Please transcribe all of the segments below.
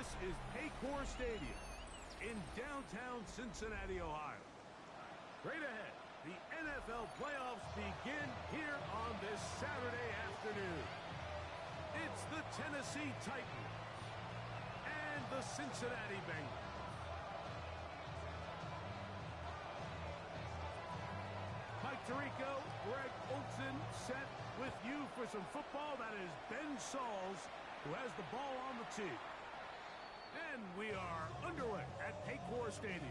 This is Paycor Stadium in downtown Cincinnati, Ohio. Straight ahead, the NFL playoffs begin here on this Saturday afternoon. It's the Tennessee Titans and the Cincinnati Bengals. Mike Tirico, Greg Olson set with you for some football. That is Ben Sauls, who has the ball on the tee. And we are underway at Paycor Stadium.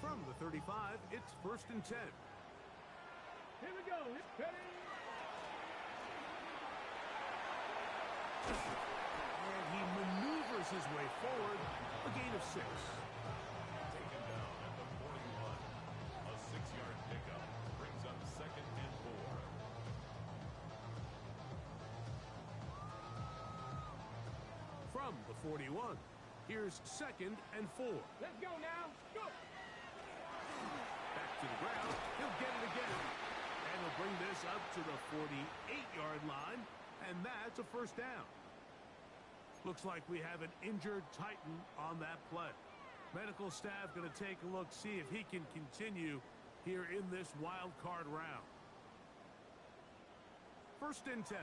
From the 35, it's 1st and 10. Here we go. It's ready. And he maneuvers his way forward. A gain of 6. Taken down at the 41. A 6-yard pickup brings up 2nd and 4. From the 41, here's 2nd and 4. Let's go now. Go. Back to the ground. He'll get it again. And he'll bring this up to the 48-yard line. And that's a 1st down. Looks like we have an injured Titan on that play. Medical staff going to take a look, see if he can continue here in this wild card round. 1st and 10.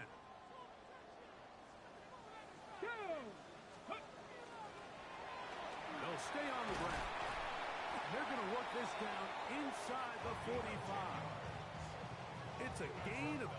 Go. They'll stay on the ground. They're going to work this down inside the 45. It's a gain of...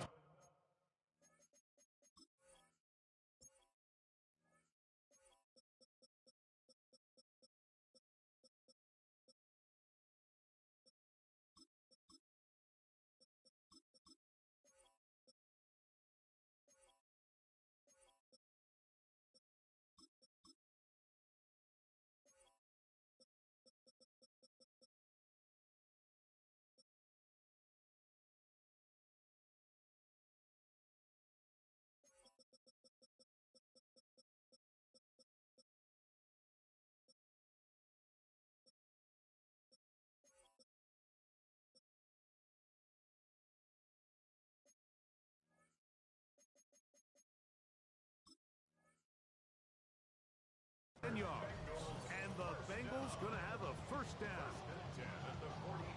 yards. And the Bengals going to have a 1st down.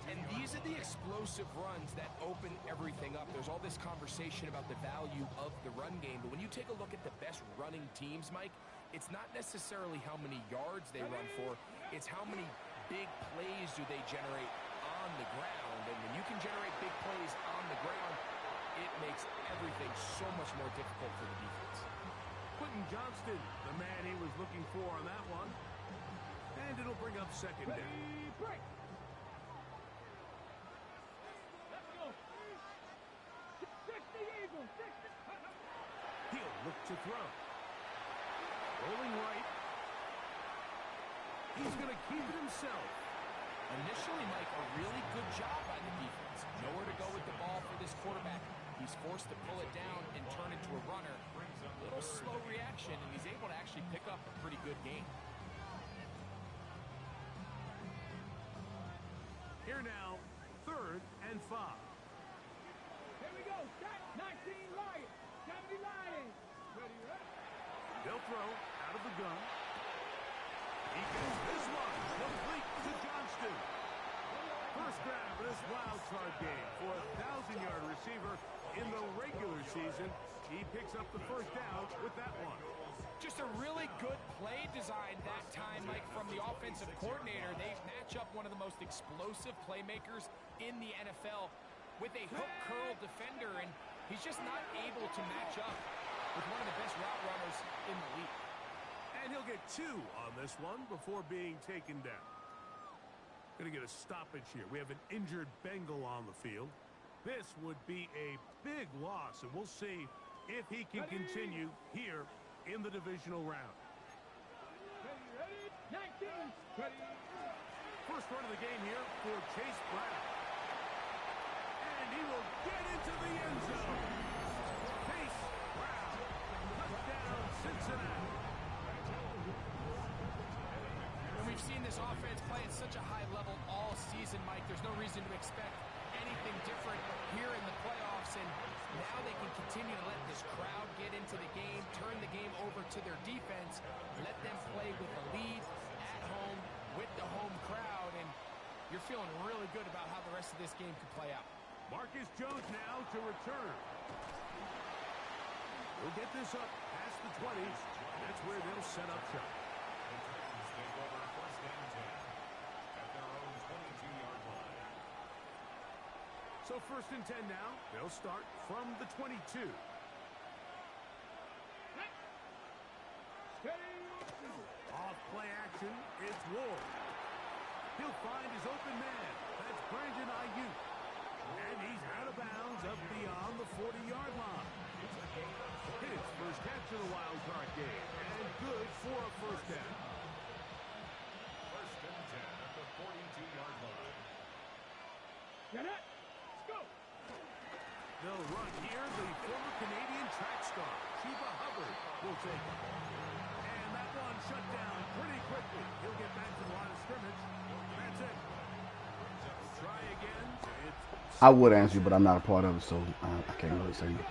And these are the explosive runs that open everything up. There's all this conversation about the value of the run game, but when you take a look at the best running teams, Mike, it's not necessarily how many yards they run for, it's how many big plays do they generate on the ground. And when you can generate big plays on the ground, it makes everything so much more difficult for the defense. Quentin Johnston, the man he was looking for on that one. And it'll bring up 2nd down. Break. Let's go. 60 Eagles. 60. He'll look to throw. Rolling right. He's going to keep it himself. Initially, Mike, a really good job by the defense. Nowhere to go with the ball for this quarterback. He's forced to pull it down and turn into a runner. A little slow reaction, and he's able to actually pick up a pretty good game. Here now, 3rd and 5. Here we go. Set. 19 Lions. 70 Lions. Ready, ready. They'll throw out of the gun. He gets this one complete to Johnston. First grab of this wild card game for a 1,000-yard receiver in the regular season. He picks up the 1st down with that one. Just a really good play design that time, Mike, from the offensive coordinator. They match up one of the most explosive playmakers in the NFL with a hook curl defender, and he's just not able to match up with one of the best route runners in the league. And he'll get 2 on this one before being taken down. Going to get a stoppage here. We have an injured Bengal on the field. This would be a big loss, and we'll see if he can continue here in the divisional round. Ready, ready. 19. Ready. First run of the game here for Chase Brown. And he will get into the end zone. Chase Brown. Touchdown, Cincinnati. And we've seen this such a high level all season, Mike. There's no reason to expect anything different here in the playoffs, and now they can continue to let this crowd get into the game, turn the game over to their defense, let them play with the lead at home with the home crowd, and you're feeling really good about how the rest of this game could play out. Marcus Jones now to return. We'll get this up past the 20. That's where they'll set up shop. The Titans take over first and 10 at their own 22-yard line. So first and 10 now. They'll start from the 22. Off play action. It's Ward. He'll find his open man. That's Brandon Ayuk. And he's out of bounds up beyond the 40-yard line. His first catch of the wild card game. And good for a first down. First and 10 at the 42-yard line. Get it. Let's go. They'll run here. The former Canadian track star, Chuba Hubbard, will take it. And that one shut down pretty quickly. He'll get back to the line of scrimmage. That's it. Try again. It's I would answer you, but I'm not a part of it, so I can't really say anything.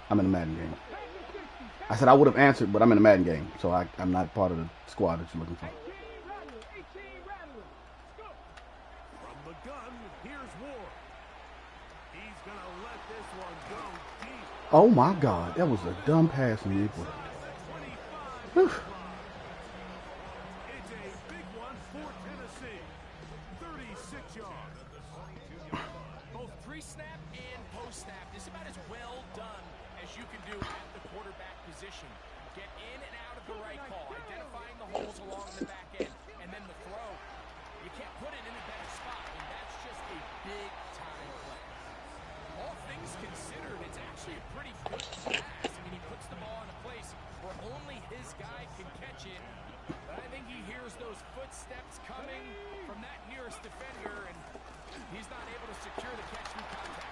I'm in a Madden game. I said I would have answered, but I'm in a Madden game, so I'm not part of the squad that you're looking for. from the gun. Here's Ward. He's going to let this one go deep. Oh my God, that was a dumb pass from me. Whew. It's a big one for Tennessee. 36 yards. Both pre-snap and post-snap, this is about as well done as you can do at the quarterback position. Get in and out of the right call, identifying the holes along the back end, and then the throw. You can't put it in a better spot, and that's just a big-time play. All things considered, it's actually a pretty good pass. I mean, he puts the ball in a place where only his guy can catch it, but I think he hears those footsteps coming from that nearest defender, and he's not able to secure the catch through contact.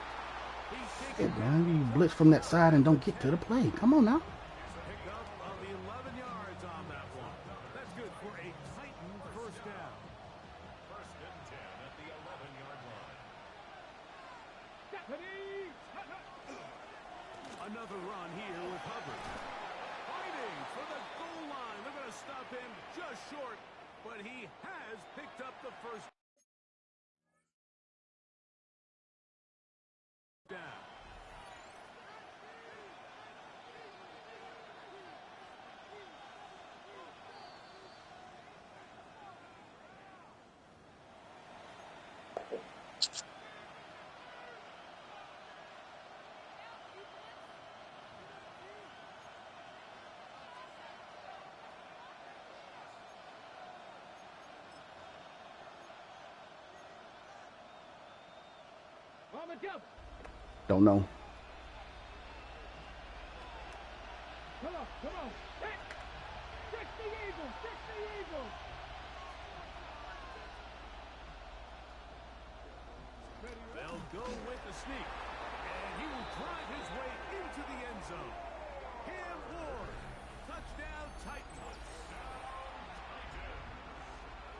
He's Hey, taking man, you blitz from that side and don't get to the play. Come on now. pick up of the 11 yards on that one. That's good for a Titan first down. First and 10 at the 11-yard line. Another run here with Hubbard. Fighting for the goal line. They're going to stop him just short, but he has picked up the first down. On the jump. Don't know. Come on, come on. Hit. Fix the Eagles, fix the Eagles. They'll go with the sneak, and he will drive his way into the end zone. Cam Ward, touchdown Titans.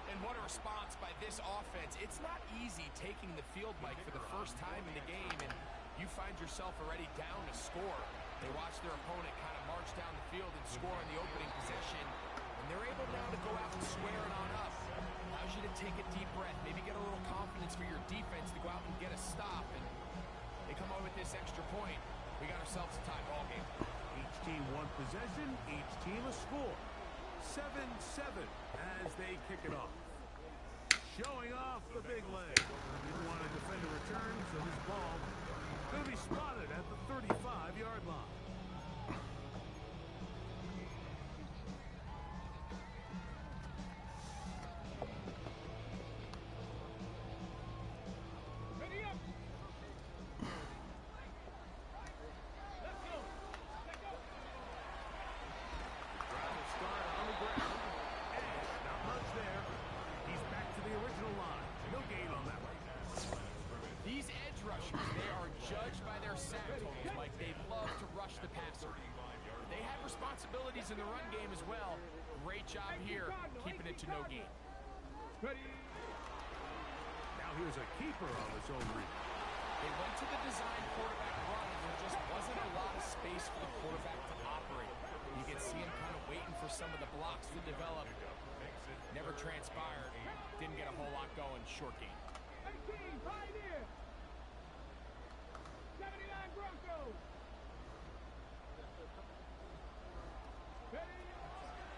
And what a response by this offense. It's not easy taking the field, Mike, for the first time in the game, and you find yourself already down to score. They watch their opponent kind of march down the field and score on the opening possession, and they're able now to go out and square it on up. Allows you to take a deep breath, maybe get a little confidence for your defense to go out and get a stop, and they come up with this extra point. We got ourselves a tie ball game. Each team one possession, each team a score. 7-7 as they kick it off. Showing off the big leg. Didn't want to defend a return, so this ball going to be spotted at the 35-yard line. Ready up. Let's go. Let's go. Drive will start on the ground. And not much there. He's back to the original line. No gain on that one. These edge rushers, they are judged by their sack totals, Mike. They love to rush the passer. They have responsibilities in the run game as well. Great job here, keeping it to no gain. Ready. here's a keeper on his own read. They went to the design quarterback run, and there just wasn't a lot of space for the quarterback to operate. You can see him kind of waiting for some of the blocks to develop. Never transpired. Didn't get a whole lot going. Short game. 18, Pioneer. 79 Broncos.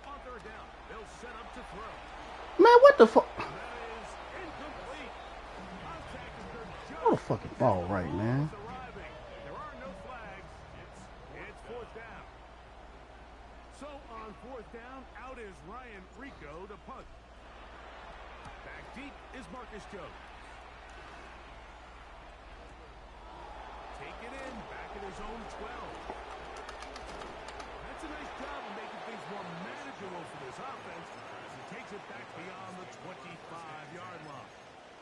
On third down, they'll set up to throw. Man, what the fuck? That is incomplete. Contact is good. Throw the fucking ball right, man. Arriving. There are no flags. It's fourth down. So on fourth down, out is Ryan Rico to punt. Back deep is Marcus Jones. Take it in, back at his own 12. That's a nice job of making things more manageable for this offense as he takes it back beyond the 25-yard line.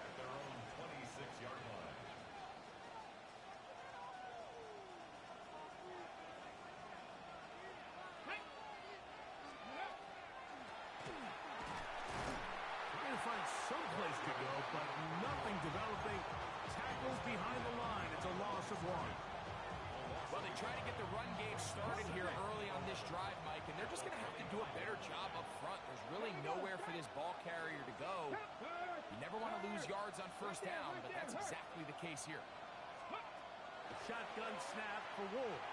At their own 26-yard line. Trying to find some place to go, but nothing developing. Tackles behind the line. It's a loss of one. Well, they try to get the run game started here early on this drive, Mike, and they're just going to have to do a better job up front. There's really nowhere for this ball carrier to go. You never want to lose yards on first down, but that's exactly the case here. Shotgun snap for Wolf.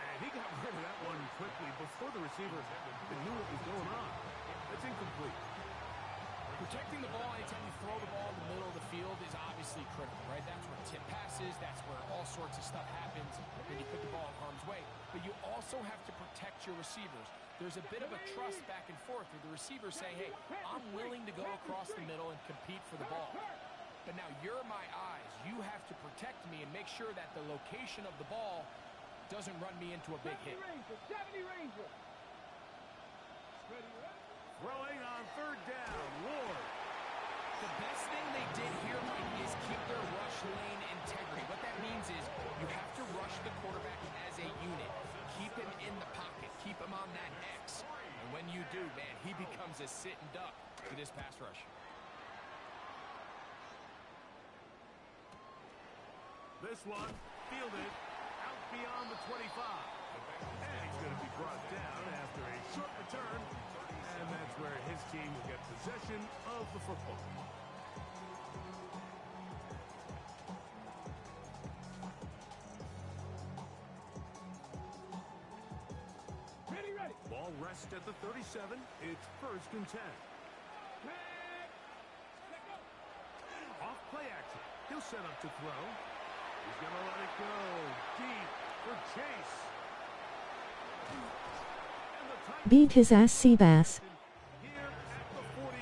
And he got rid of that one quickly before the receiver knew what was going on. That's incomplete. Protecting the ball anytime you throw the ball in the middle of the field is obviously critical, right? That's where tip passes, that's where all sorts of stuff happens when you put the ball in harm's way. But you also have to protect your receivers. There's a bit of a trust back and forth with the receiver saying, hey, I'm willing to go across the middle and compete for the ball. But now you're my eyes. You have to protect me and make sure that the location of the ball doesn't run me into a big hit. 70 Ranger. Throwing on third down, Ward. The best thing they did here, Mike, is keep their rush lane integrity. What that means is you have to rush the quarterback as a unit. Keep him in the pocket. Keep him on that X. And when you do, man, he becomes a sitting duck to this pass rush. This one fielded out beyond the 25. And he's going to be brought down after a short return. And that's where his team will get possession of the football. Ready. Ball rests at the 37. It's first and 10. Off play action. He'll set up to throw. He's going to let it go deep for Chase. Beat his ass, Seabass. Here at the 44.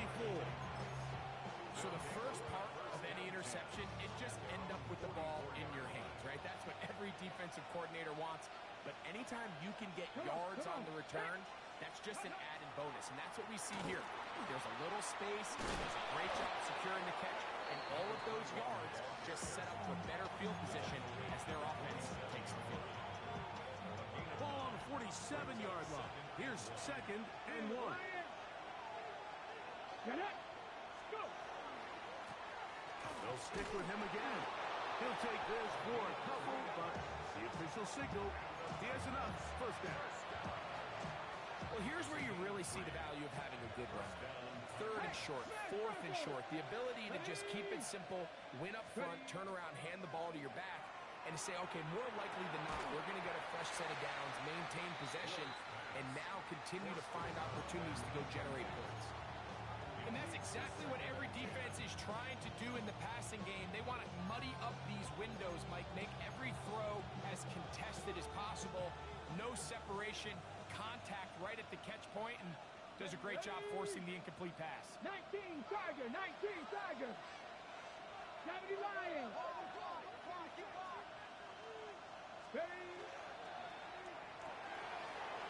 So the first part of any interception, it just end up with the ball in your hands, right? That's what every defensive coordinator wants. But anytime you can get yards on the return, that's just an added bonus. And that's what we see here. There's a little space, he does a great job securing the catch, and all of those yards just set up for better field position as their offense takes the field. Ball on the 47-yard line. Here's second and 1. They'll stick with him again. He'll take this for a couple, but the official signal, he has enough. First down. Well, here's where you really see the value of having a good run. Third and short, fourth and short. The ability to just keep it simple, win up front, turn around, hand the ball to your back, and to say, okay, more likely than not, we're going to get a fresh set of downs, maintain possession, and now continue to find opportunities to go generate points. And that's exactly what every defense is trying to do in the passing game. They want to muddy up these windows, Mike, make every throw as contested as possible. No separation, contact right at the catch point, and does a great job forcing the incomplete pass. 19 Tiger. 70 Lions.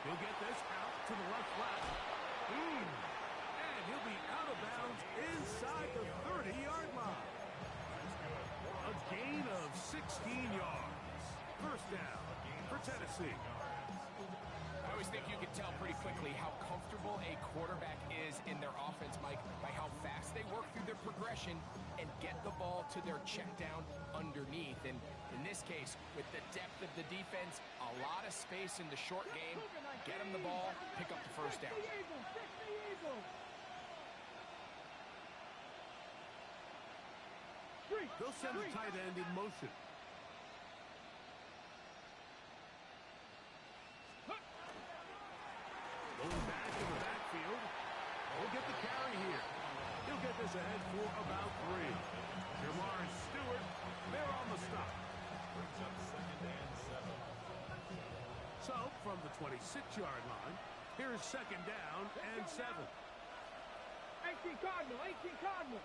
He'll get this out to the left flat. And he'll be out of bounds inside the 30-yard line. A gain of 16 yards. First down for Tennessee. I always think you can tell pretty quickly how comfortable a quarterback is in their offense, Mike, by how fast they work through their progression and get the ball to their check down underneath. And in this case, with the depth of the defense, a lot of space in the short game, get them the ball, pick up the first down. They'll send the tight end in motion. Going back in the backfield. He'll get the carry here. He'll get this ahead for about 3. Jamar Stewart, they're on the stop. Brings up 2nd and 7. So, from the 26-yard line, here's 2nd down and 7. 18 Cardinal, 18 Cardinal.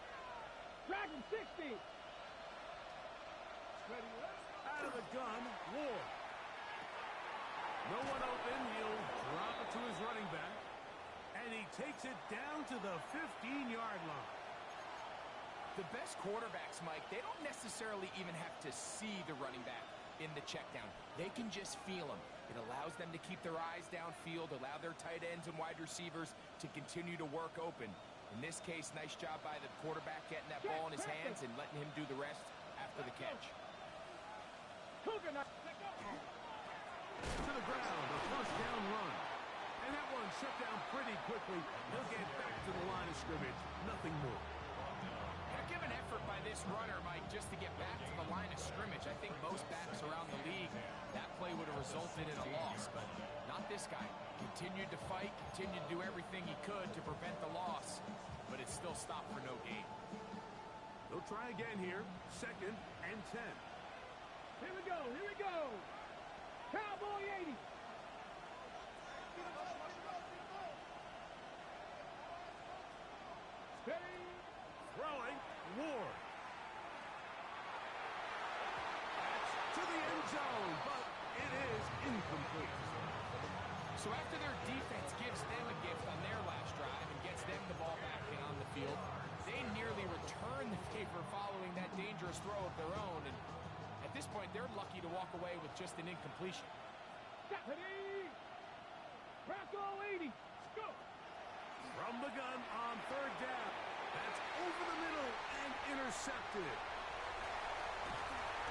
Dragon 60. Out of the gun, Ward. No one open. He'll drop it to his running back. And he takes it down to the 15-yard line. The best quarterbacks, Mike, they don't necessarily even have to see the running back in the check down. They can just feel him. It allows them to keep their eyes downfield, allow their tight ends and wide receivers to continue to work open. In this case, nice job by the quarterback getting that ball in his hands and letting him do the rest after the catch. To the ground, a first down run. And that one shut down pretty quickly. He'll get back to the line of scrimmage. Nothing more. Heck of an effort by this runner, Mike, just to get back to the line of scrimmage. I think most backs around the league, that play would have resulted in a loss, but not this guy. Continued to fight, continued to do everything he could to prevent the loss, but it still stopped for no gain. They'll try again here. 2nd and 10. Here we go, here we go. Cowboy 80. Steady. Throwing, Ward. That's to the end zone, but it is incomplete. So after their defense gives them a gift on their last drive and gets them the ball back and on the field, they nearly return the favor following that dangerous throw of their own. And at this point, they're lucky to walk away with just an incompletion. Steady. Bronco 80. Go. From the gun on 3rd down. That's over the middle and intercepted.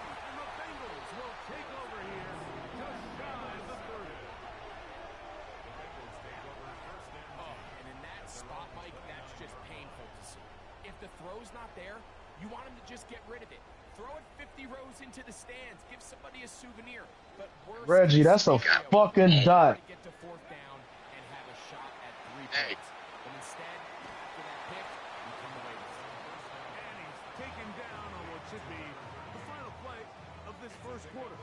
And the Bengals will take over here just shy of the 30. The Bengals take over 1st and 10. Oh, and in that spot, Mike, that's just painful to see. If the throw's not there, you want him to just get rid of it. Throw it 50 rows into the stands. Give somebody a souvenir. But worse Reggie, that's a fucking dot. Get to 4th down and have a shot at 3 points. But instead, after that pick, you come away with it. And he's taken down on what should be the final play of this first quarter.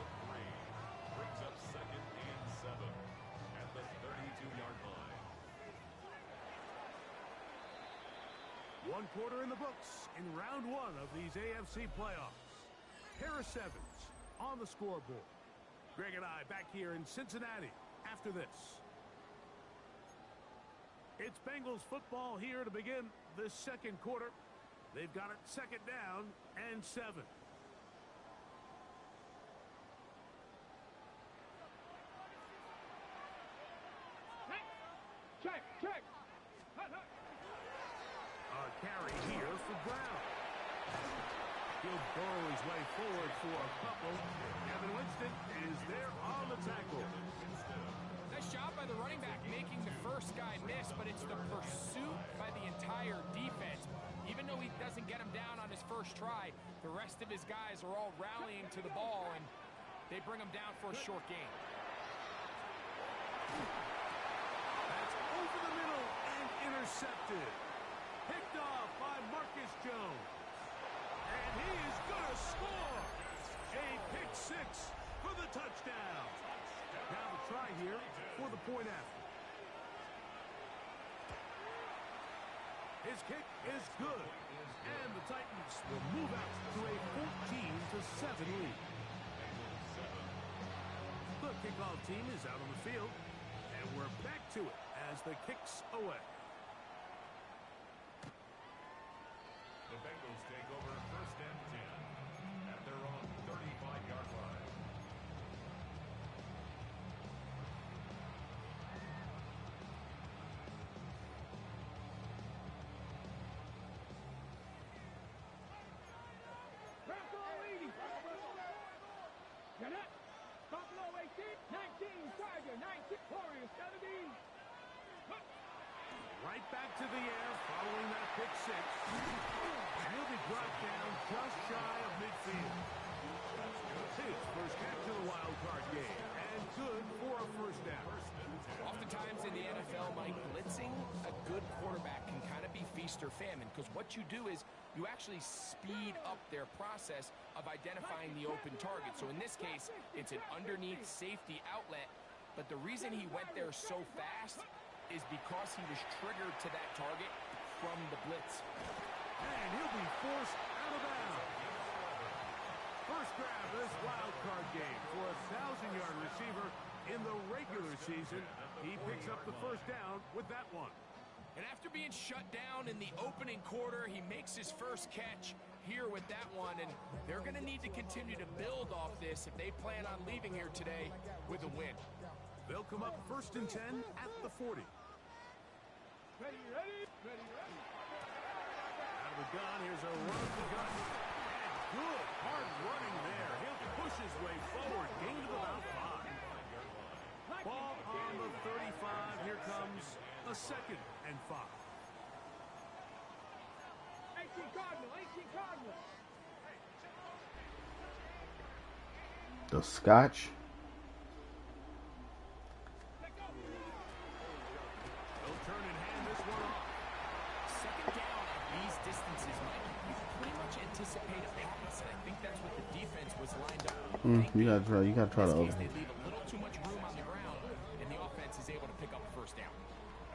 Brings up 2nd and 7 at the 32-yard line. 1 quarter in the books in round 1 of these AFC playoffs. Harris Evans on the scoreboard. Greg and I back here in Cincinnati after this. It's Bengals football here to begin this 2nd quarter. They've got it 2nd down and 7. Check, check. A carry here for Brown. He'll burrow his way forward for a couple. Kevin Winston is there on the tackle. Nice job by the running back making the first guy miss, but it's the pursuit by the entire defense. Even though he doesn't get him down on his first try, the rest of his guys are all rallying to the ball, and they bring him down for a short gain. That's over the middle and intercepted. Picked off by Marcus Jones. And he is going to score. A pick 6 for the touchdown. Now the try here for the point after. His kick is good. And the Titans will move out to a 14-7 lead. The kickoff team is out on the field. And we're back to it as the kick's away. The Bengals take over 1st and 10 at their own 35-yard line. Warriors 70. Right back to the air following that pick six. And he'll be brought down just shy of midfield. His first catch of the wild card game. And good for a first down. Oftentimes in the NFL, Mike, blitzing a good quarterback can kind of be feast or famine, because what you do is you actually speed up their process of identifying the open target. So in this case, it's an underneath safety outlet, but the reason he went there so fast is because he was triggered to that target from the blitz. And he'll be forced out of bounds. First grab of this wild card game for a 1,000-yard receiver in the regular season. He picks up the first down with that one. And after being shut down in the opening quarter, he makes his first catch here with that one. And they're going to need to continue to build off this if they plan on leaving here today with a win. They'll come up 1st and 10 at the 40. Ready. Out of the gun, here's a run of the gun. And good, hard running there. He'll push his way forward, gain of about 5. Ball on the 35. Here comes a 2nd and 5. 18 Cardinal. The Scotch. They'll turn and hand this one off. Second down at these distances, Mike, you pretty much anticipate a pass, and I think that's what the defense was lined up. You gotta try to In open. this case, they leave a little too much room on the ground, and the offense is able to pick up a first down.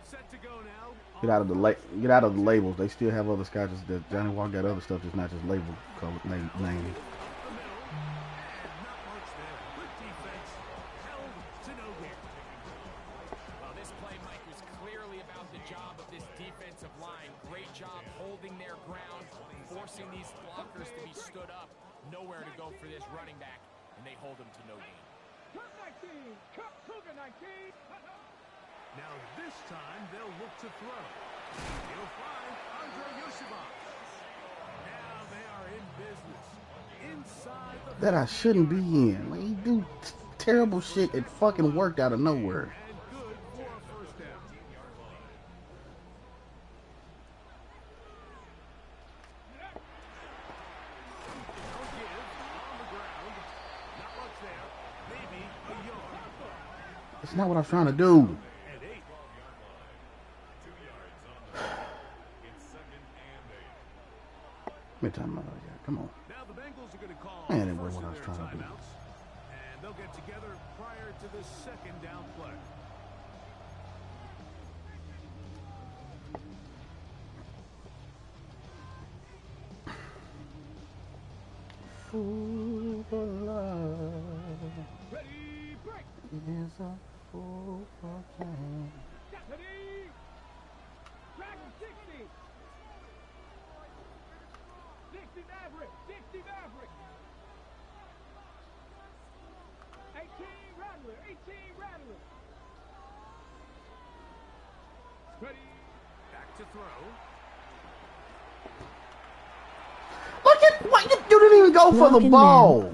Set to go now. Get out of the labels. They still have other scotches that Johnny Walker got other stuff that's not just label color name. The middle. And not much there. Good defense. Held to no gain. Well, this play, Mike, was clearly about the job of this defensive line. Great job holding their ground, forcing these blockers to be stood up. Nowhere to go for this running back, and they hold him to no gain. Cup 19. Cup Cougar 19. Now this time they'll look to throw. He'll find Andre Yoshibov. Now they are in business. Inside the That I shouldn't be in. Like, you do terrible shit. It fucking worked out of nowhere. and good for a first down. They'll give on the ground. Not much there. Maybe a yard. It's not what I was trying to do. And 8. 2 yards on the play. It's 2nd and 8. Let me time out. Yeah, come on. Now the Bengals are going to call Man, it first wasn't what I of was their trying to do. timeouts. And they'll get together prior to the 2nd down play. Fool for love Ready, break. is a fool for change. Ready. Dragon 60. 60 Maverick. 18 Rattler. Ready. Back to throw. Look at what you didn't even go for the Blocking ball.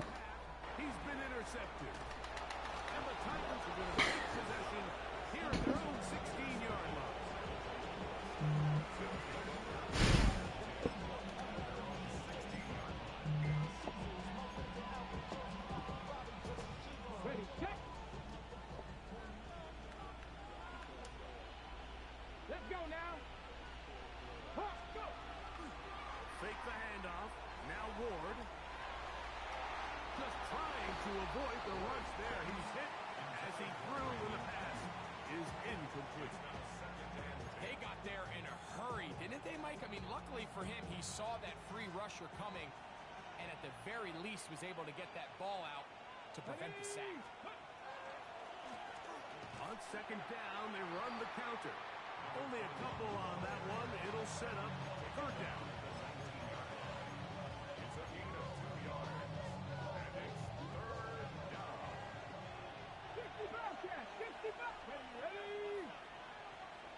He's been intercepted. And the Titans are going to take possession here at their own 16-yard line. Ready, check. Let's go now. Huh, go. Fake the handoff. Now Ward. Just trying to avoid the rush there. He's hit as he threw and the pass is incomplete. They got there in a hurry, didn't they, Mike? I mean, luckily for him, he saw that free rusher coming, and at the very least was able to get that ball out to prevent the sack. On 2nd down, they run the counter. Only a couple on that one. It'll set up 3rd down. It's a gain of 2 yards. And it's 3rd down. 60 Bobcat. 60 Bobcat. Ready.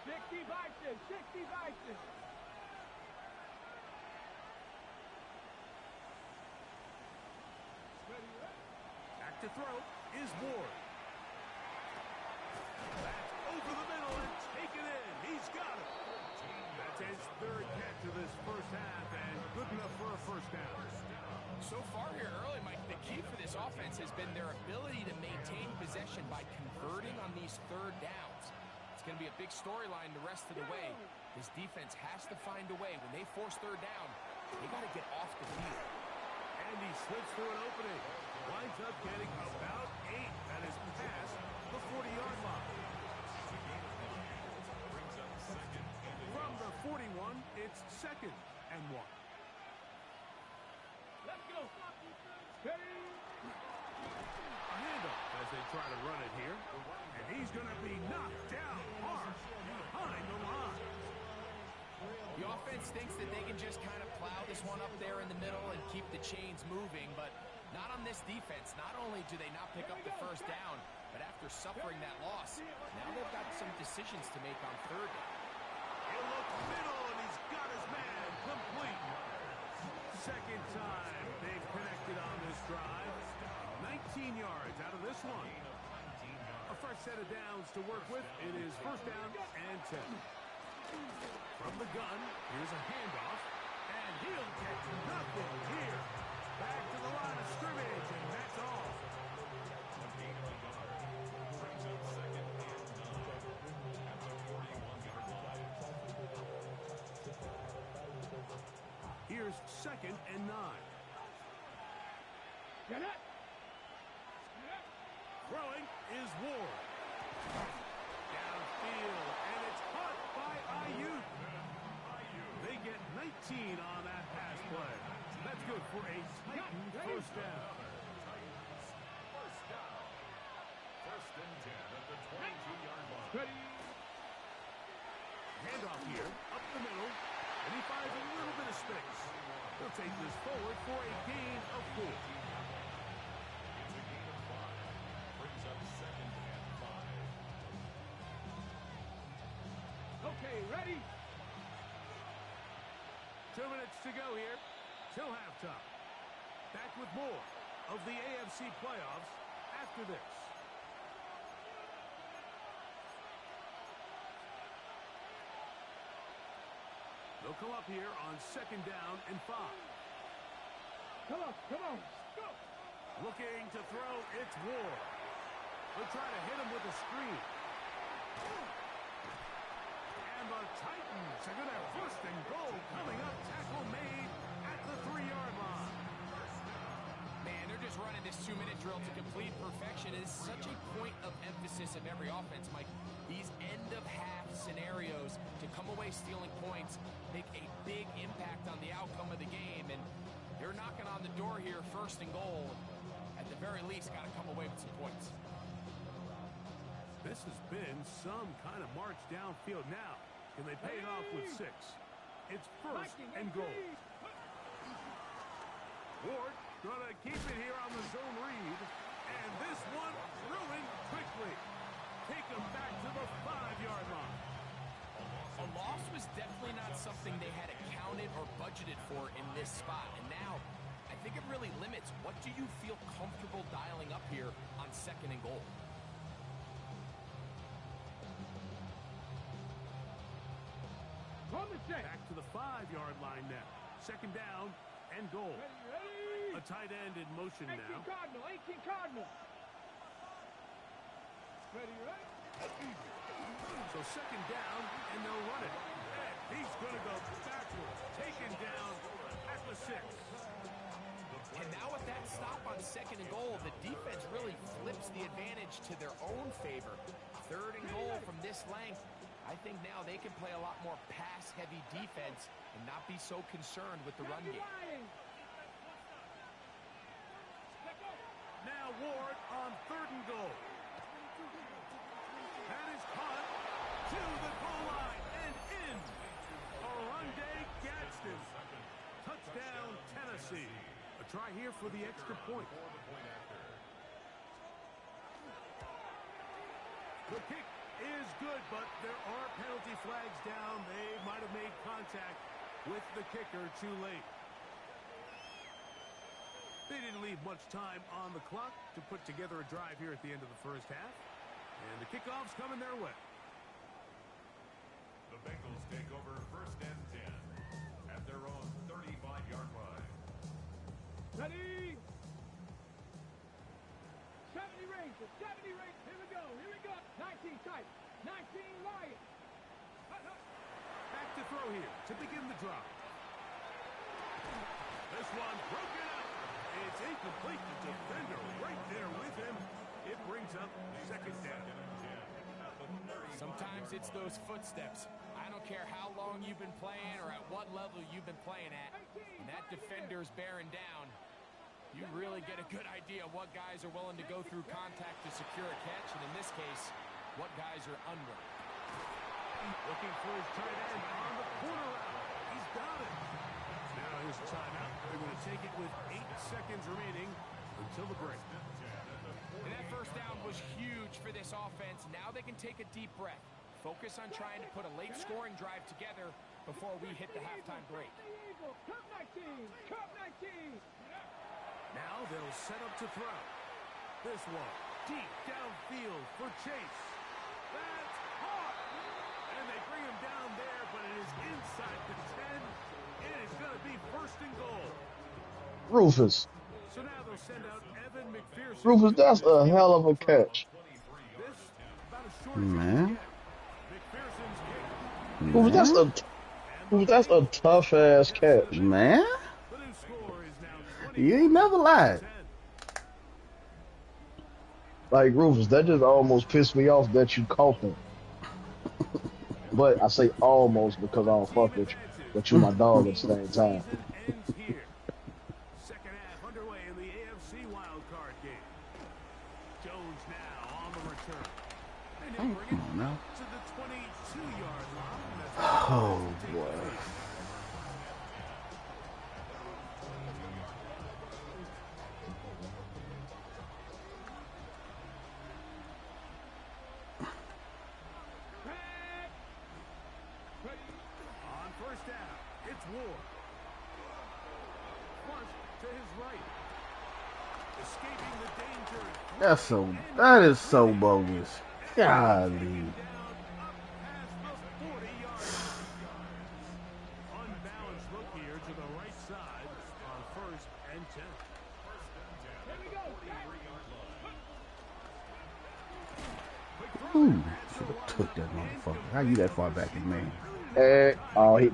60 Bison. 60 Bison. Ready, ready. Back to throw is Ward. That's over the middle and taken in. He's got it. That's his third catch of this first half and good enough for a first down. So far here early, Mike, the key for this offense has been their ability to maintain possession by converting on these third downs. It's going to be a big storyline the rest of the way. This defense has to find a way. When they force third down, they got to get off the field. And he slips through an opening. Winds up getting about 8. That is past the 40-yard line. From the 41, it's 2nd and 1. Let's go. Hey. A handoff as they try to run it here. And he's going to be knocked down hard behind the line. The offense thinks that they can just kind of plow this one up there in the middle and keep the chains moving, but not on this defense. Not only do they not pick up the first down, but after suffering that loss, now they've got some decisions to make on third down. He'll look middle, and he's got his man complete. Second time they've connected on this drive. 19 yards out of this one. A fresh set of downs to work with. It is first down and 10. From the gun, here's a handoff, and he'll get nothing here. Back to the line of scrimmage, and that's all. Here's 2nd and 9. Get it. Throwing is Ward. Downfield, and it's caught by Ayuk. They get 19 on that pass play. That's good for a Titan first down. First and 10 at the 22-yard line. Ready. Handoff here, up the middle, and he finds a little bit of space. He'll take this forward for a gain of 4. Brings up 2nd and 5. Okay, ready. 2 minutes to go here till halftime. Back with more of the AFC playoffs after this. They'll come up here on 2nd down and 5. Come on, come on. Go. Looking to throw, it's Ward. They'll try to hit him with a screen. And the Titans are going to have first and goal coming up. Tackle made at the 3-yard line. Man, they're just running this 2-minute drill to complete perfection. It is such a point of emphasis of every offense, Mike. These end-of-half scenarios to come away stealing points make a big impact on the outcome of the game, and they're knocking on the door here, first and goal. At the very least, got to come away with some points. This has been some kind of march downfield now. Can they pay it off with 6? It's first and goal. Ward gonna keep it here on the zone read. And this one ruined quickly. Take them back to the 5-yard line. A loss was definitely not something they had accounted or budgeted for in this spot. And now, I think it really limits what do you feel comfortable dialing up here on 2nd and goal. Back to the 5-yard line now. 2nd down and goal. Ready. A tight end in motion 18 now. Cardinal, 18 Cardinal. Ready, right? So 2nd down, and they'll run it. And he's going to go backwards. Taken down at the 6. And now with that stop on 2nd and goal, the defense really flips the advantage to their own favor. 3rd and goal from this length. I think now they can play a lot more pass-heavy defense and not be so concerned with the run game. Now Ward on 3rd and goal. That is caught to the goal line and in. Oronde Gadsden. Touchdown, Tennessee. A try here for the extra point. The kick is good, but there are penalty flags down. They might have made contact with the kicker too late. They didn't leave much time on the clock to put together a drive here at the end of the first half. And the kickoff's coming their way. The Bengals take over 1st and 10 at their own 35-yard line. Ready? 70 Rangers, 70 Rangers. Here we go, here we go. 19 tight, 19 Lions. Back to throw here to begin the drop. This one broken up. It's incomplete. The defender right there with him. It brings up 2nd down. Sometimes it's those footsteps. I don't care how long you've been playing or at what level you've been playing at. And that defender's bearing down. You really get a good idea of what guys are willing to go through contact to secure a catch. And in this case, what guys are unwilling. Looking for his tight end on the corner route. He's got it. Now his timeout. They're going to take it with 8 seconds remaining until the break. And that 1st down was huge for this offense. Now they can take a deep breath. Focus on trying to put a late scoring drive together before we hit the halftime break. Cup 19, Cup 19. Now they'll set up to throw. This one deep downfield for Chase. That's hot. And they bring him down there, but it is inside the 10. It is going to be 1st and goal. Rufus. So now they'll send out Evan McPherson. Rufus, that's a hell of a catch. This about as short as Man. McPherson's kick. Rufus, that's a tough ass catch. Man, The new score is now 20. you ain't never lied. Like, Rufus, that just almost pissed me off that you caught him. But I say almost because I don't fuck with you. But you my dog at the same time. Ends here. 2nd half underway in the AFC wildcard game. Jones now on the return. And he'll bring Come on now. it to the 22-yard line. Oh, boy. On 1st down, it's Ward. Flush to his right. Escaping the danger. That is so bogus. Golly. Down up past the 40-yard line. Unbalanced look here to the right side on 1st and 10. Here we go. Ooh, should have took that motherfucker. How you that far back in man? Hey, I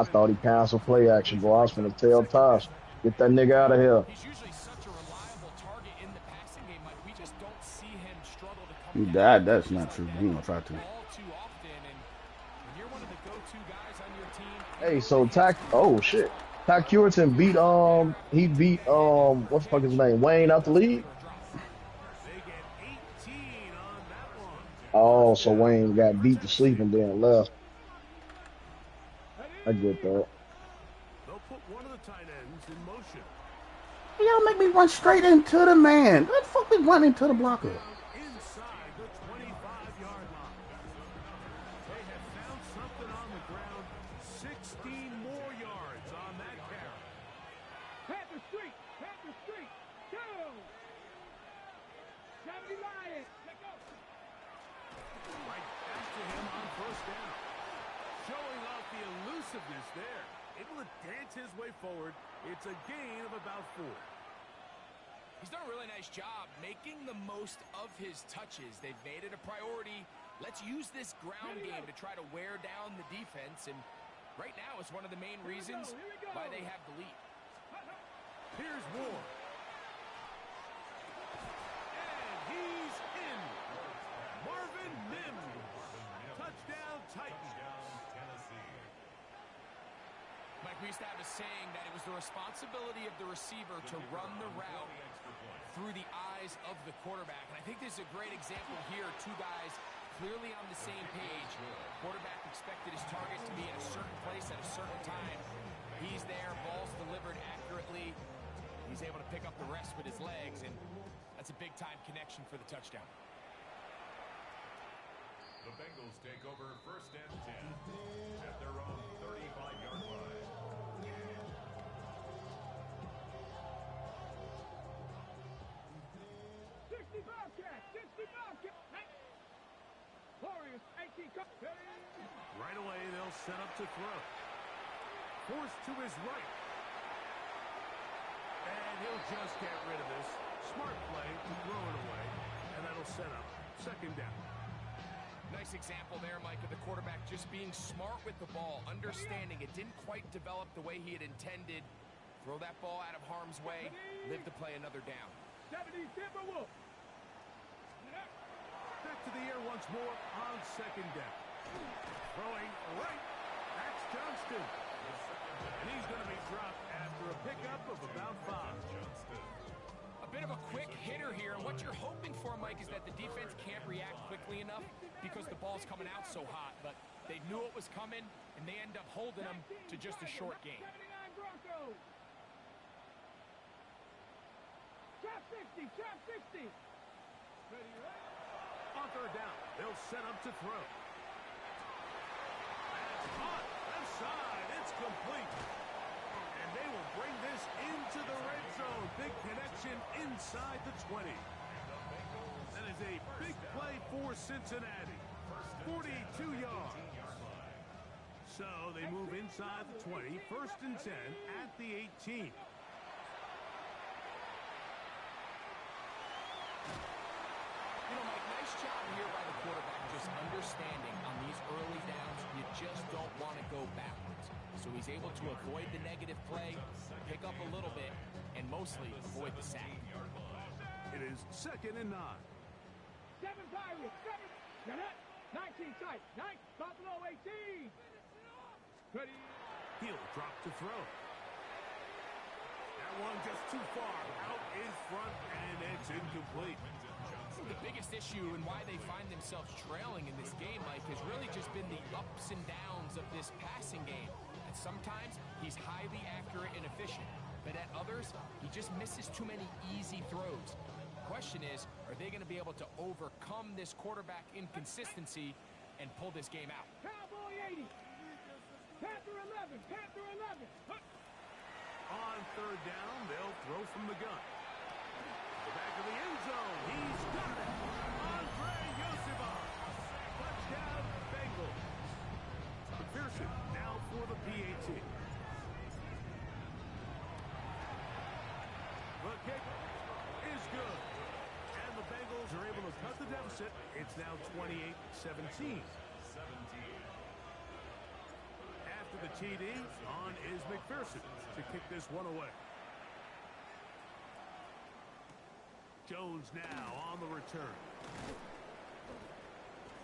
thought he canceled play action, boy. I was finna tell Tosh, get that nigga out of here. He's usually such a reliable target in the passing game, Mike. We just don't see him struggle to come down. That's not true. He gonna try to. All too often, and when you're one of the go-to guys on your team. Hey, so Ty Curtin beat he beat what the fuck is his name? Wayne out the league? They get 18 on that one. Oh, so Wayne got beat to sleep and then left. I get that. They'll put one of the tight ends in motion. Y'all make me run straight into the man. What the fuck we run into the blocker? Inside the 25-yard line. They have found something on the ground. 16 more yards on that carry. Panther Street, two. 70 Lions. Let go. Right back to him on 1st down. Showing off the elusiveness there. Able to dance his way forward. It's a gain of about 4. He's done a really nice job making the most of his touches. They've made it a priority. Let's use this ground game to try to wear down the defense. And right now, it's one of the main reasons why they have the lead. Here's Ward. And he's in. Marvin Mims. Touchdown Titans. Mike, we used to have a saying that it was the responsibility of the receiver to run the route through the eyes of the quarterback. And I think this is a great example here. Two guys clearly on the same page. Quarterback expected his target to be in a certain place at a certain time. He's there, ball's delivered accurately. He's able to pick up the rest with his legs, and that's a big-time connection for the touchdown. The Bengals take over 1st and 10 at their own 35-yard line. Right away, they'll set up to throw. Forced to his right. And he'll just get rid of this. Smart play to throw it away. And that'll set up second down. Nice example there, Mike, of the quarterback just being smart with the ball, understanding it didn't quite develop the way he had intended. Throw that ball out of harm's way, live to play another down. 70 Timberwolves. Back to the air once more on second down. Throwing right. That's Johnston. And he's going to be dropped after a pickup of about 5. A bit of a quick hitter here. And what you're hoping for, Mike, is that the defense can't react quickly enough because the ball's coming out so hot. But they knew it was coming, and they end up holding them to just a short gain. 79 Broncos. Trap 60, trap 60. Ready, right? On third down, they'll set up to throw. That's caught. Left side. It's complete. And they will bring this into the red zone. Big connection inside the 20. That is a big play for Cincinnati. 42 yards. So they move inside the 20. First and 10 at the 18. You know, Mike, nice job here by the quarterback, just understanding on these early downs, you just don't want to go backwards. So he's able to avoid the negative play, pick up a little bit, and mostly avoid the sack. It is second and 9. 7 Pirates, 7. Got it. 19 tight. 9. Buffalo 18. Ready. He'll drop to throw. That one just too far. Out in front, and it's incomplete. The biggest issue and why they find themselves trailing in this game, Mike, has really just been the ups and downs of this passing game. And sometimes he's highly accurate and efficient, but at others, he just misses too many easy throws. The question is, are they going to be able to overcome this quarterback inconsistency and pull this game out? Cowboy 80. Panther 11. Panther 11. On third down, they'll throw from the gun. The back of the end zone. He's got it. Andre Yosibov. Touchdown, Bengals. McPherson now for the PAT. The kick is good. And the Bengals are able to cut the deficit. It's now 28-17. After the TD, on is McPherson to kick this one away. Jones now on the return.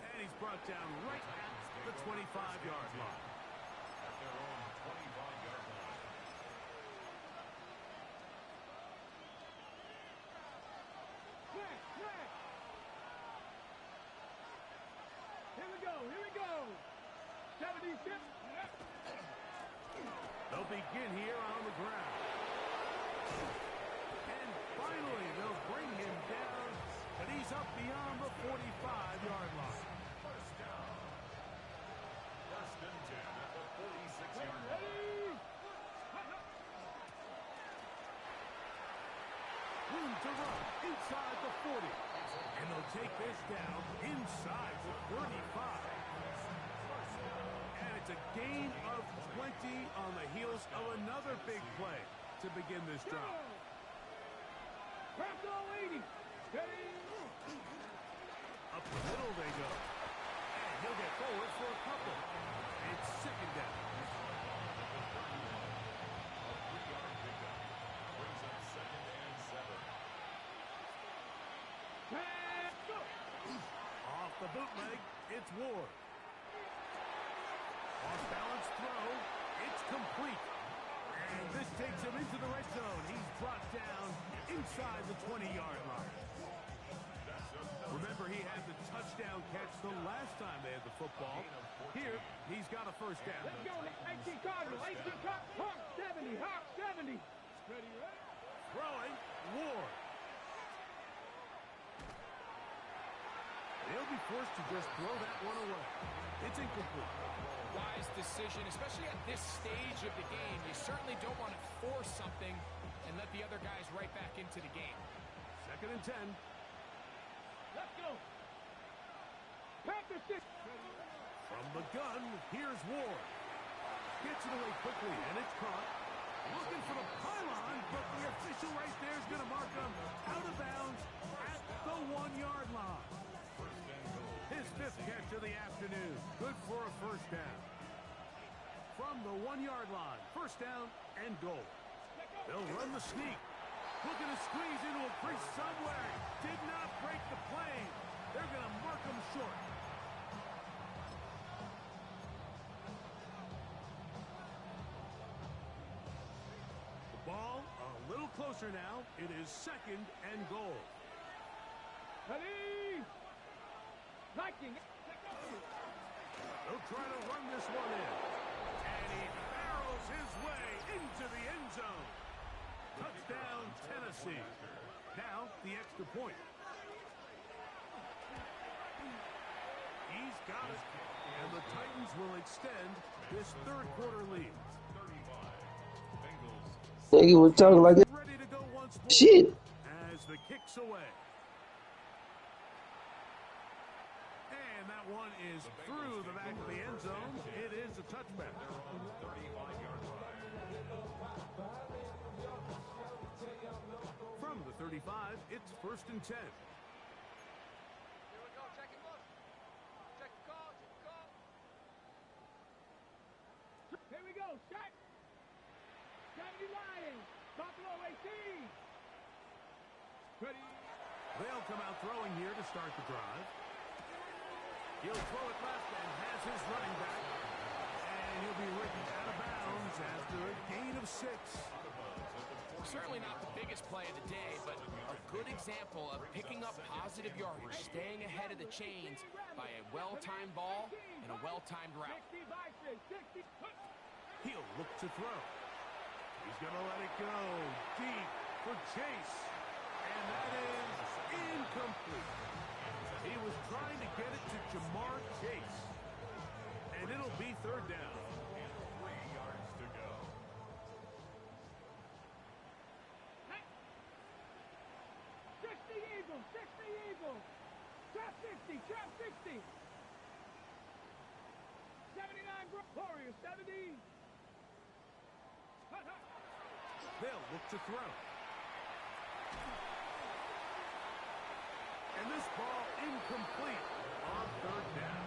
And he's brought down right at the 25-yard line. At their own 25-yard line. Snack, snack. Here we go, here we go. 76. They'll begin here on the ground. And finally, they'll bring him down, but he's up beyond the 45-yard line. First down. First and 10 at the 46-yard line. Ready. Room to run inside the 40. And they'll take this down inside the 35. And it's a gain of 20 on the heels of another big play to begin this drive. Bronco 80. Ready. Up the middle they go. And he'll get forward for a couple. It's second down. A 3-yard pickup brings up second and 7. Pass. Go. Off the bootleg, it's Ward. Off-balance throw. It's complete. And this takes him into the red zone. He's brought down inside the 20-yard line. Remember, he had the touchdown catch the last time they had the football. Here, he's got a first down. Let's go. 18 Cardinal. 18 Cardinal. Hawk 70. Hawk 70. Ready, ready. Throwing, Ward. They'll be forced to just throw that one away. It's incomplete. Wise decision, especially at this stage of the game. You certainly don't want to force something and let the other guys right back into the game. Second and 10. Let's go. Panther 6. Ready, ready. From the gun, here's Ward. Gets it away quickly, and it's caught. Looking for the pylon, but the official right there is going to mark him out of bounds at the 1-yard line. His 5th catch of the afternoon. Good for a first down. From the 1-yard line, first down and goal. They'll run the sneak. Looking to squeeze into a crease somewhere. Did not break the plane. They're going to mark him short. The ball a little closer now. It is 2nd and goal. Ready? Liking. They'll try to run this one in. And he barrels his way into the end zone. Touchdown, Tennessee. Now, the extra point. He's got it. And the Titans will extend this 3rd quarter lead. Nigga was talking like that. Ready to go once more. Shit. As the kick's away. And that one is through the back of the end zone. It is a touchback. From the 35, it's 1st and 10. Here we go. Shot. 70 Lions. Buffalo 18. Ready. They'll come out throwing here to start the drive. He'll throw it left and has his running back. And he'll be written out of bounds after a gain of 6. Certainly not the biggest play of the day, but a good example of picking up positive yardage, staying ahead of the chains by a well-timed ball and a well-timed route. 60 by 60. He'll look to throw. He's going to let it go deep for Chase. And that is incomplete. He was trying to get it to Jamar Chase. And it'll be 3rd down. 3 yards to go. 60 Eagles. 60 Eagles. Trap 60. Trap 60. 79 Warriors. 70. They'll look to throw. And this ball incomplete on 3rd down.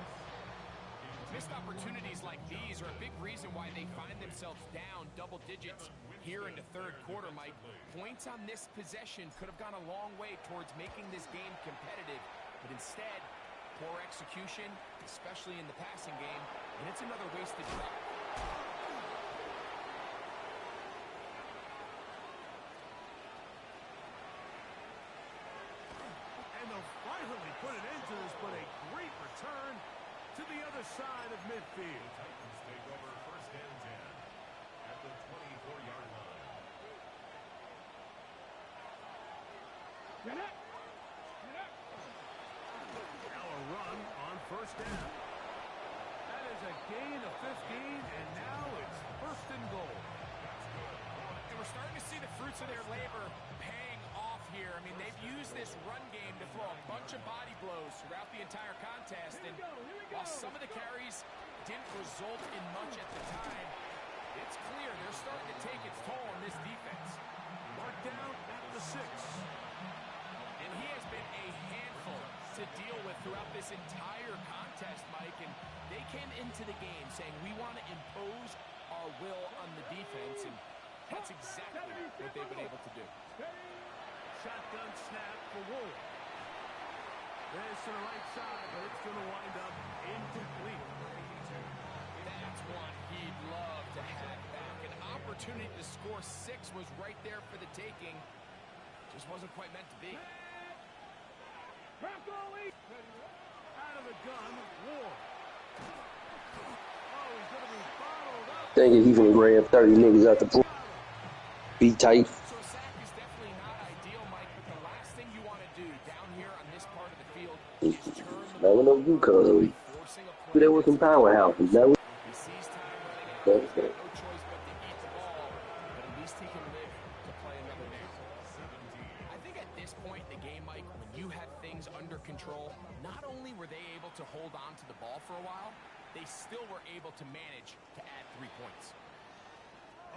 Missed opportunities like these are a big reason why they find themselves down double digits here in the 3rd quarter, Mike. Points on this possession could have gone a long way towards making this game competitive, but instead, poor execution, especially in the passing game, and it's another wasted drive. And they'll finally put an end to this, but a great return to the other side of midfield. Titans take over 1st and 10 at the 24-yard line. Get up. Now a run on 1st down. That is a gain of 15, and now it's 1st and goal. And we're starting to see the fruits of their labor paying off here. I mean, they've used this run game to throw a bunch of body blows throughout the entire contest. And while some of the carries didn't result in much at the time, it's clear they're starting to take its toll on this defense. Marked down at the 6. And he has been a handful to deal with throughout this entire contest, Mike. And they came into the game saying, we want to impose our will on the defense. And that's exactly what they've been able to do. Shotgun snap for Ward. This to the right side, but it's going to wind up incomplete. That's one he'd love to have back. An opportunity to score 6 was right there for the taking. Just wasn't quite meant to be. Out of the gun, Ward. Oh, he's going to be bottled up. Thinking he finna grab 30 niggas out the pool. Be tight. So a sack is definitely not ideal, Mike, but the last thing you want to do down here on this part of the field is turn the Never know you come. forcing a Do that with some powerhouses. Never. He sees time running out. He's got no choice but to eat the ball, but at least he can live to play another down. I think at this point in the game, Mike, when you have things under control, not only were they able to hold on to the ball for a while, they still were able to manage to add 3 points.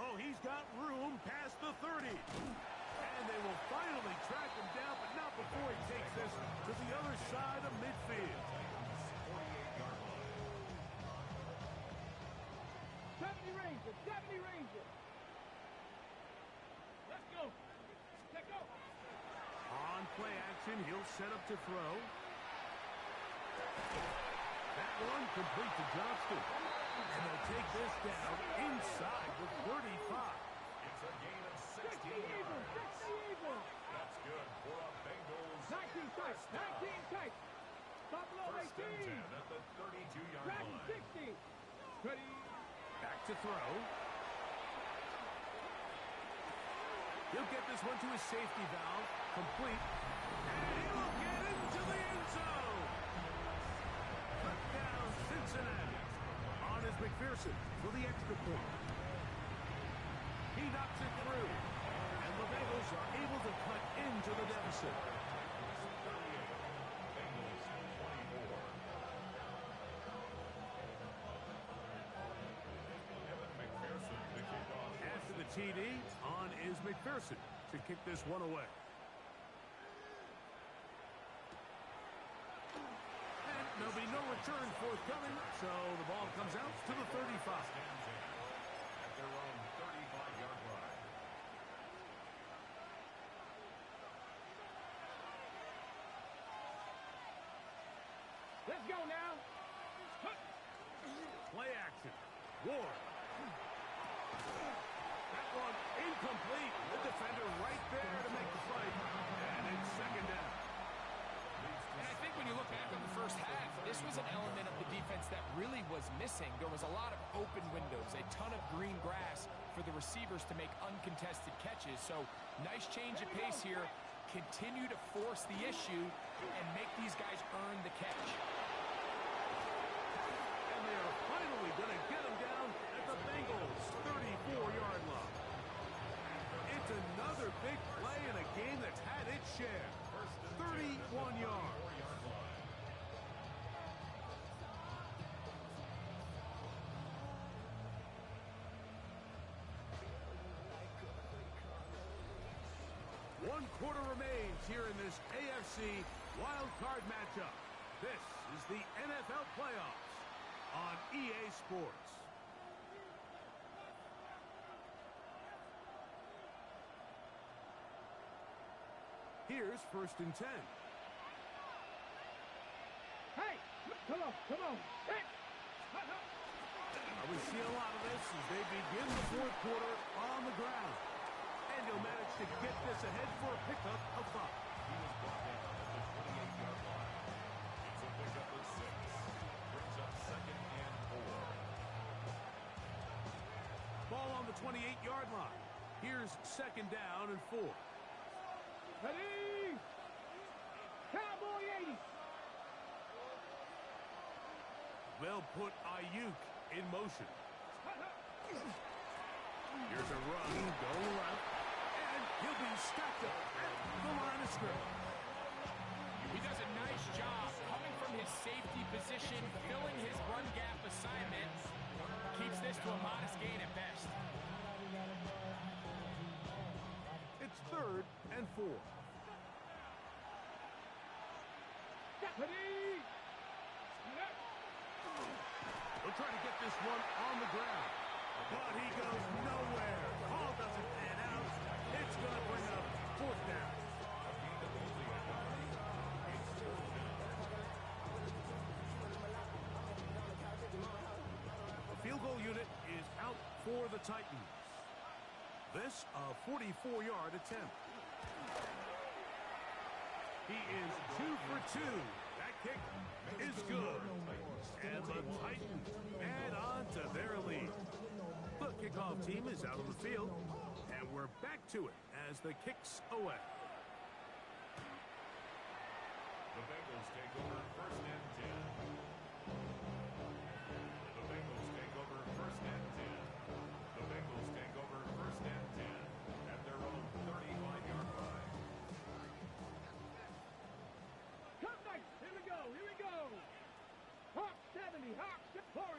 Oh, he's got room past the 30. And they will finally track him down, but not before he takes this to the other side of midfield. 48-yard line. 70 Rangers, 70 Rangers. Let's go. Let's go. On play action, he'll set up to throw. That one complete to Johnston. And they'll take this down inside the 35. It's a gain of 16 yards. That's good for a Bengals 19 tight, 19 tight. Buffalo first and 18. 10 at the 32-yard Dragon line. 60. Ready. Back to throw. He'll get this one to his safety valve. Complete. And he'll get into the end zone. Touchdown, Cincinnati. On is McPherson for the extra point. He knocks it through. And the Bengals are able to cut into the deficit. 38. Bengals 24. Evan McPherson to kick off. After the TD, on is McPherson to kick this one away. And there'll be no return forthcoming, so the ball comes out to the 35. At their own 35-yard line. Let's go now. Play action. Ward. That one incomplete. The defender right there to make the fight. And it's second down. And I think when you look back on the first half, this was an element of the defense that really was missing. There was a lot of open windows, a ton of green grass for the receivers to make uncontested catches. So nice change of pace here. Continue to force the issue and make these guys earn the catch. And they are finally going to get him down at the Bengals' 34-yard line. It's another big play in a game that's had its share. 31 yards. One quarter remains here in this AFC wild card matchup. This is the NFL playoffs on EA Sports. Here's first and 10. Hey, come on, come on. Hey. We see a lot of this as they begin the fourth quarter on the ground. And he'll manage to get this ahead for a pickup of 5. He was brought down at the 28-yard line. It's a pickup of 6. Brings up second and 4. Ball on the 28-yard line. Here's second down and 4. Ready. Cowboy 80. They'll put Ayuk in motion. Here's a run going left. And he'll be stacked up at the line of scrimmage. He does a nice job coming from his safety position, filling his run gap assignment. Keeps this to a modest gain at best. It's third and 4. Ready. We'll try to get this one on the ground. But he goes nowhere. Ball doesn't pan out. It's going to bring up fourth down. The field goal unit is out for the Titans. This a 44-yard attempt. He is 2 for 2. That kick is good. And the Titans add on to their lead. The kickoff team is out on the field. And we're back to it as the kicks away. The Bengals take over first and 10. The Bengals take over first and 10. The Bengals take over first and 10 at their own 35-yard line. Come back. Here we go. Here we go. Hawk 70. Hawk 40.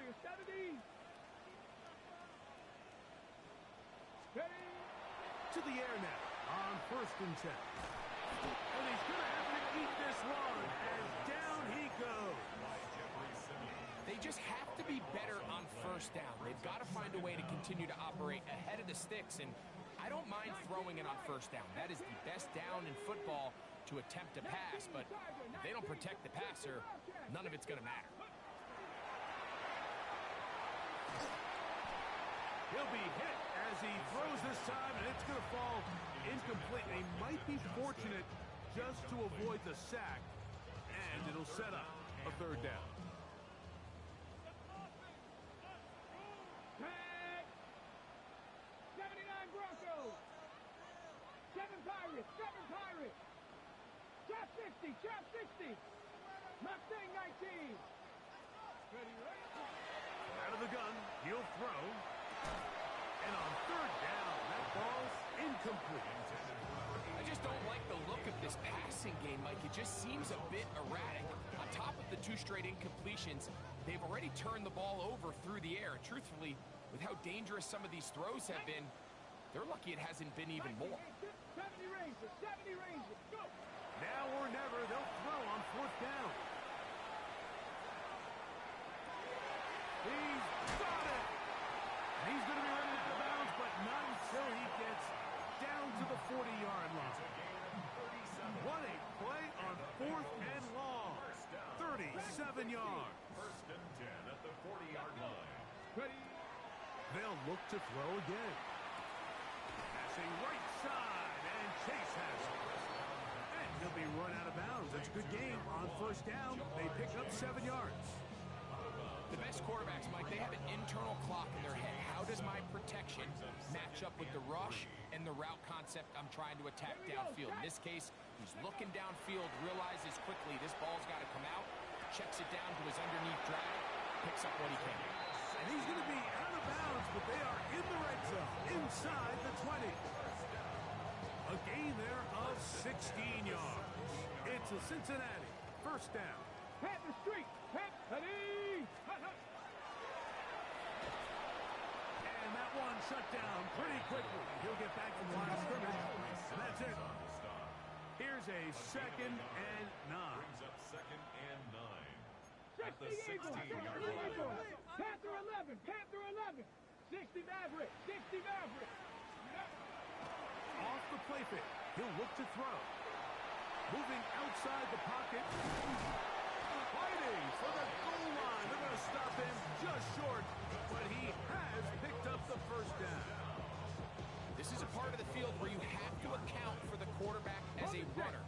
to the air now on 1st and 10. And he's going to have to eat this one as down he goes. They just have to be better on 1st down. They've got to find a way to continue to operate ahead of the sticks, and I don't mind throwing it on 1st down. That is the best down in football to attempt to pass, but if they don't protect the passer, none of it's going to matter. He'll be hit as he throws this time, and it's going to fall incomplete. They might be fortunate just to avoid the sack, and it'll set up a 3rd down. Tag! 79 Broncos! 7 Pirates! 7 Pirates! Chop 60! Chop 60! Mustang 19! Out of the gun, he'll throw. And on 3rd down, that ball's incomplete. I just don't like the look of this passing game, Mike. It just seems a bit erratic. On top of the 2 straight incompletions, they've already turned the ball over through the air. Truthfully, with how dangerous some of these throws have been, they're lucky it hasn't been even more. 70 Rangers! 70 Rangers! Go! Now or never, they'll throw on 4th down. He's got it! And he's going to be running out of bounds, but not until he gets down to the 40-yard line. What a play on 4th and long. 37 yards. 1st and 10 at the 40-yard line. Ready? They'll look to throw again. Passing right side, and Chase has it. And he'll be run out of bounds. That's a good game. On 1st down, they pick up 7 yards. The best quarterbacks, Mike, they have an internal clock in their head. How does my protection match up with the rush and the route concept I'm trying to attack downfield? In this case, he's looking downfield, realizes quickly this ball's got to come out, checks it down to his underneath drag, picks up what he can. And he's going to be out of bounds, but they are in the red zone, inside the 20. A gain there of 16 yards. It's a Cincinnati 1st down. Panther Street! Ready! And that one shut down pretty quickly. He'll get back from the line of scrimmage, and that's it. Here's a 2nd and 9. Brings up 2nd and 9. At the 60 16-yard Eagles! line. Panther 11! Panther 11! 60 Maverick! 60 Maverick! Off the play fake. He'll look to throw. Moving outside the pocket. Fighting for the goal line. They're going to stop him just short, but he has picked up the 1st down. This is a part of the field where you have to account for the quarterback as a runner.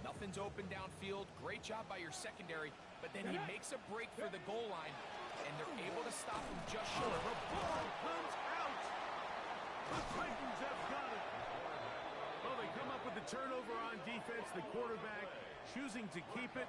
Nothing's open downfield. Great job by your secondary, but then he makes a break for the goal line, and they're able to stop him just short. The ball comes out. The Titans have got it. Well, they come up with the turnover on defense. The quarterback choosing to keep it,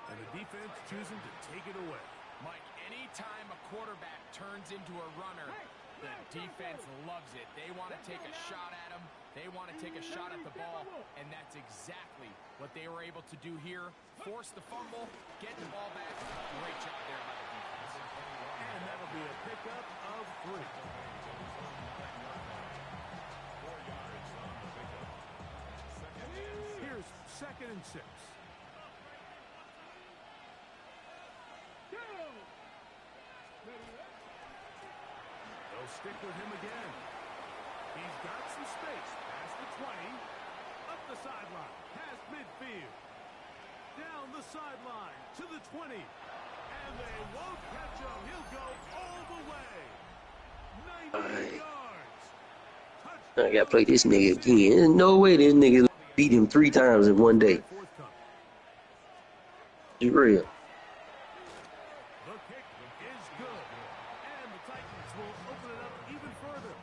and the defense choosing to take it away. Mike, anytime a quarterback turns into a runner, the defense loves it. They want to take a shot at him. They want to take a shot at the ball, and that's exactly what they were able to do here. Force the fumble, get the ball back. Great job there by the defense. And that'll be a pickup of 3. 4 yards on the pickup. 2nd and 6. Here's 2nd and 6. They'll stick with him again. He's got some space. Past the 20. Up the sideline. Past midfield. Down the sideline to the 20. And they won't catch him. He'll go all the way. 90 yards. I gotta play this nigga again. There's no way this nigga beat him 3 times in one day. It's real. The kick is good. And the Titans will open it up even further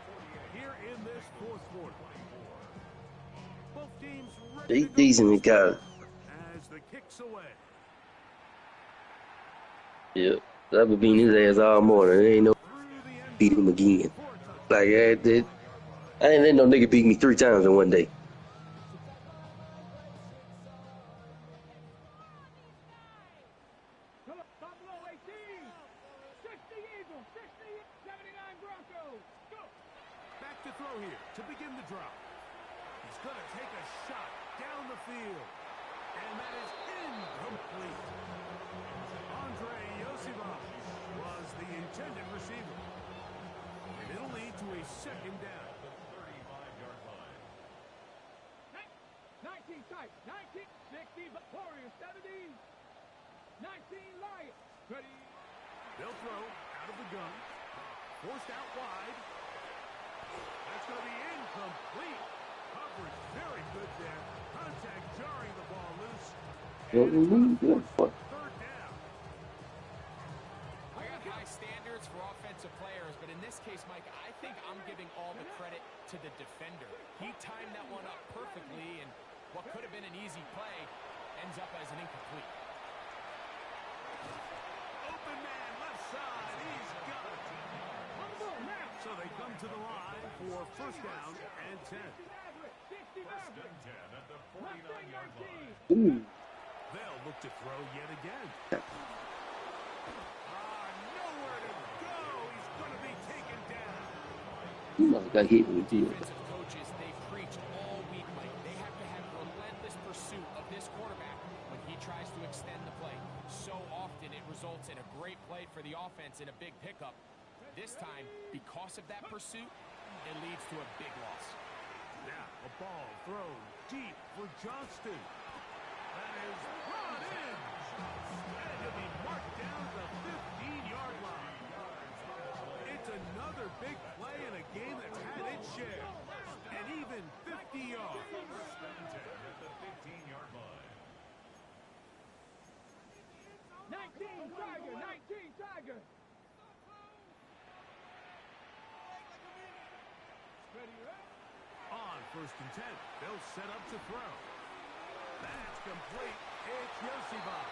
here in this 4th quarter. Both teams ready to go Decent guy. as the kick's away. Yep. I've been beating his ass all morning. There ain't no beat him again. Like I did. I ain't let no nigga beat me 3 times in one day. Buffalo 18! 60 Eagles! 60, 79 Broncos! Go! Back to throw here to begin the drive. He's going to take a shot down the field. And that is incomplete. Andre Yosibov was the intended receiver. And it'll lead to a second down. 35-yard line. 19 tight, 19, 60, Warriors 70, 19 Lions. Ready. They'll throw out of the gun. Forced out wide. That's going to be incomplete. Coverage very good there. Contact jarring the ball loose. And it's going to force third down. I got high standards for offensive players, but in this case, Mike, I think I'm giving all the credit to the defender. He timed that one up perfectly, and what could have been an easy play ends up as an incomplete. Open man, left side. He's got it. So they come to the line for first down and 10. First and 10 at the 49-yard line. Ooh. They'll look to throw yet again. Nowhere to go. He's going to be taken down. He must have got hit with the Defensive coaches, they've preached all week, Mike. They have to have relentless pursuit of this quarterback when he tries to extend the play. So often it results in a great play for the offense and a big pickup. This time, because of that pursuit, it leads to a big loss. Now a ball thrown deep for Johnston. That is brought in. And he'll be marked down to the 15-yard line. It's another big play in a game that's had its share. And even 50 yards. First and 10 at the 15-yard line. 19 Tiger, 19 Tiger. On first and 10, they'll set up to throw. That's complete. It's Yosibov.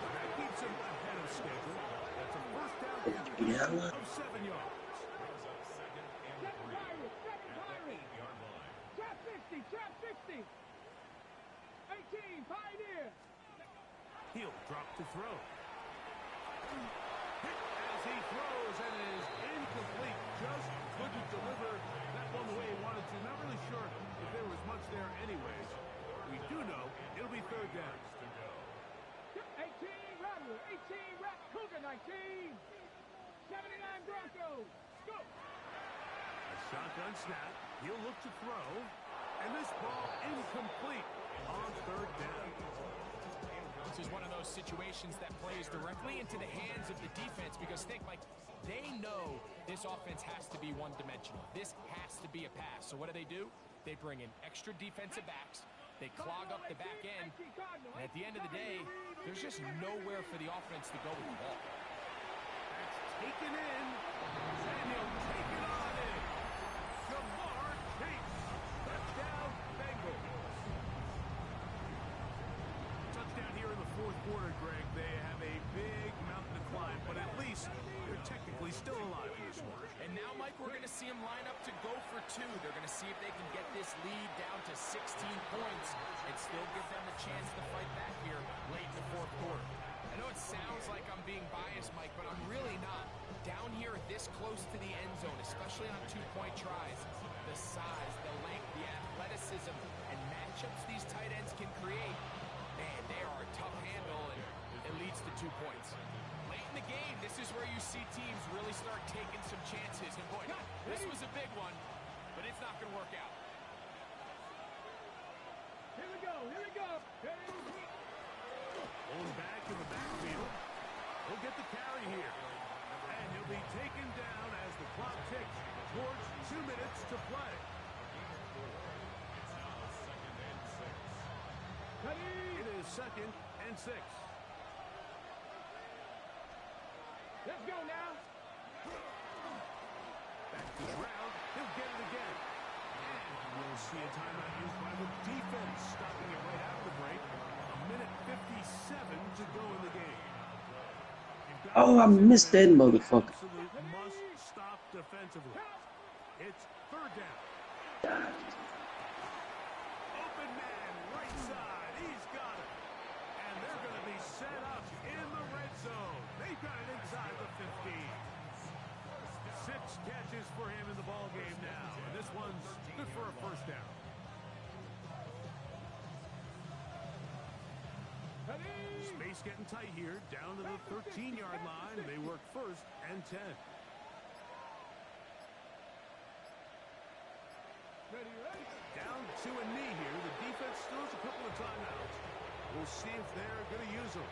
That keeps him ahead of schedule. That's a first down of 7 yards. Brings up second and 3 at the 8-yard line. Trap 60, trap 60. 18 Pioneer. He'll drop to throw. Hit as he throws and is incomplete. Just couldn't deliver that one the way he wanted to. Not really sure if there was much there anyways. We do know it'll be third down. 18 Rattle, 18 Rattle, Cougar 19. 79 Broncos. Go. A shotgun snap. He'll look to throw. And this ball incomplete on third down. This is one of those situations that plays directly into the hands of the defense because think, Mike, they know this offense has to be one-dimensional. This has to be a pass. So what do? They bring in extra defensive backs. They clog up the back end. And at the end of the day, there's just nowhere for the offense to go with the ball. That's taken in. And he'll take it on in. Jamar Chase. Touchdown, Bengals. Touchdown here in the fourth quarter, Greg. They have a big mountain to climb, but at least they're technically still alive in this one. And now, Mike, we're going to see them line up to go for two. They're going to see if they can get this lead down to 16 points and still give them a chance to fight back here late in the fourth quarter. I know it sounds like I'm being biased, Mike, but I'm really not. Down here this close to the end zone, especially on two-point tries, the size, the length, the athleticism, and matchups these tight ends can create, man, they are a tough handle, and it leads to 2 points. Late in the game, this is where you see teams really start taking some chances. And boy, this was a big one, but it's not going to work out. Here we go, here we go. Pulling back in the backfield. He'll get the carry here. And he'll be taken down as the clock ticks towards 2 minutes to play. It is second and 6. Let's go now. Back to Stroud. He'll get it again. And we'll see a timeout used by the defense, stopping it right out of the break. A minute 57 to go in the game. Oh, I missed that motherfucker. Absolute must stop defensively. It's third down. Open man, right side. He's got it. And they're going to be set up in the red zone. They've got it inside the 15. 6 Six catches for him in the ball game now. And this one's good for a first down. Space getting tight here, down to the 13-yard line. They work first and 10. Down to a knee here. The defense still has a couple of timeouts. We'll see if they're going to use them.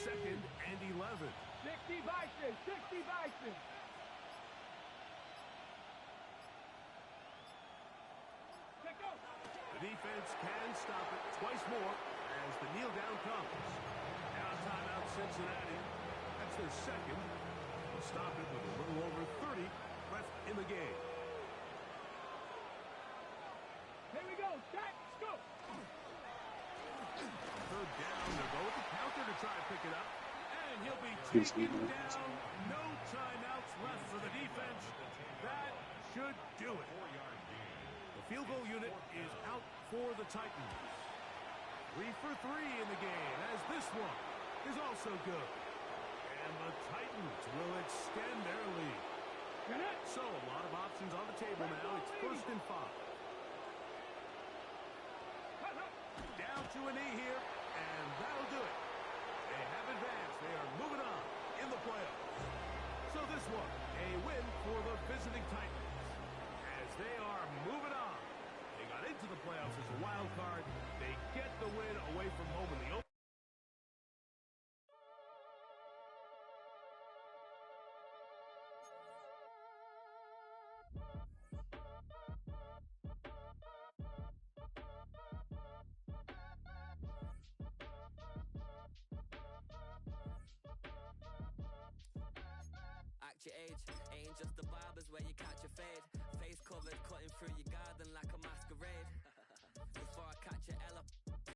Second and 11. 60 Bison, 60 Bison. The defense can stop it twice more as the kneel down comes. Now timeout Cincinnati. That's their second. They'll stop it with a little over 30 left in the game. Here we go. Set, go. Third down. They'll go with the counter to try and pick it up. And he'll be taken down. No timeouts left for the defense. That should do it. The field goal unit is out for the Titans. 3 for 3 in the game, as this one is also good. And the Titans will extend their lead. So a lot of options on the table now. It's first and 5. Down to a knee here, and that'll do it. They have advanced. They are moving on in the playoffs. So this one, a win for the visiting Titans. As they are moving on. They got into the playoffs as a wild card. They get the win away from home in the open. Act your age, ain't just the barbers where you catch your fade.